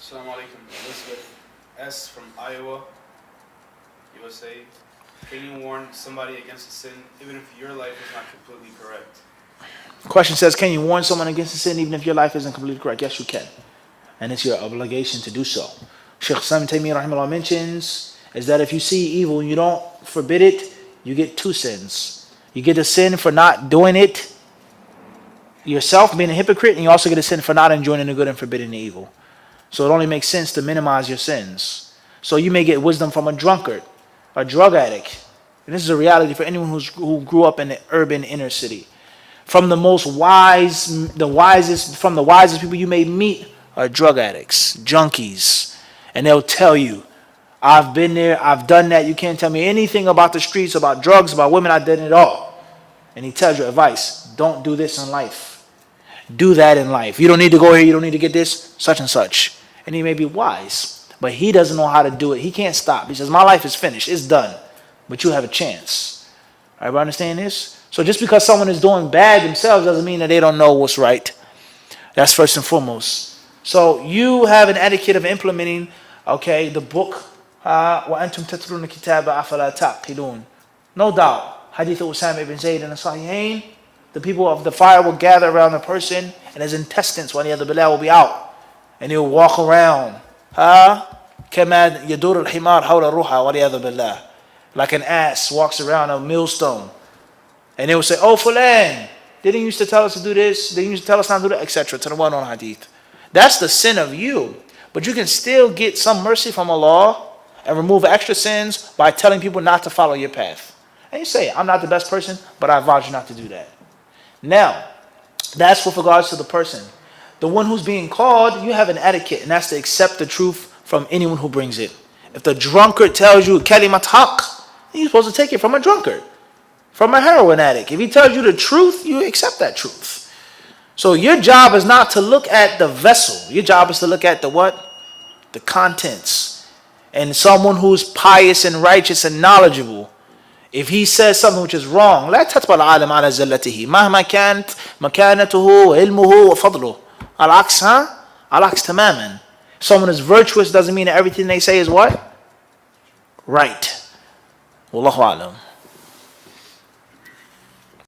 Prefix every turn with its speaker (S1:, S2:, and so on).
S1: Assalamu alaikum. Elizabeth S. from Iowa, USA. Can you warn somebody against a sin even if your life is not completely correct?
S2: The question says, can you warn someone against a sin even if your life isn't completely correct? Yes, you can. And it's your obligation to do so. Shaykh Islam Taymiyyah rahimahullah mentions is that if you see evil and you don't forbid it, you get two sins. You get a sin for not doing it yourself, being a hypocrite, and you also get a sin for not enjoining the good and forbidding the evil. So it only makes sense to minimize your sins. So you may get wisdom from a drunkard, a drug addict. And this is a reality for anyone who grew up in the urban inner city. From the wisest people you may meet are drug addicts, junkies. And they'll tell you, I've been there, I've done that. You can't tell me anything about the streets, about drugs, about women. I did it all. And he tells you advice. Don't do this in life. Do that in life. You don't need to go here. You don't need to get this, such and such. And he may be wise, but he doesn't know how to do it. He can't stop. He says, my life is finished. It's done. But you have a chance. Everybody understand this? So just because someone is doing bad themselves doesn't mean that they don't know what's right. That's first and foremost. So you have an etiquette of implementing, the book. وَأَنْتُمْ تَتْلُونَ الْكِتَابَ أَفَلَا تَعْقِلُونَ. No doubt. Hadith of Usama ibn Zayd in the Sahihain. The people of the fire will gather around the person, and his intestines, وَلِيَذُ بِاللَّهِ, will be out. And he'll walk around. كَمَا يَدُورُ الْحِمَارِ حَوْلَ الرُّحَى وَلِيَذُ بِاللَّهِ. Like an ass walks around a millstone. And they will say, oh, Fulan, didn't you used to tell us to do this? Didn't you used to tell us not to do that? Etc. To the one on hadith. That's the sin of you. But you can still get some mercy from Allah and remove extra sins by telling people not to follow your path. And you say, I'm not the best person, but I advise you not to do that. Now, that's with regards to the person. The one who's being called, you have an etiquette, and that's to accept the truth from anyone who brings it. If the drunkard tells you kalimat haqq, you're supposed to take it from a drunkard, from a heroin addict. If he tells you the truth, you accept that truth. So your job is not to look at the vessel. Your job is to look at the what? The contents. And someone who's pious and righteous and knowledgeable, if he says something which is wrong, لا تتبع العالم على زلته مهما كانت مكانته وعلمه وفضله. العكس العكس تماما. Someone is virtuous doesn't mean that everything they say is what? Right. Wallahu a'lam.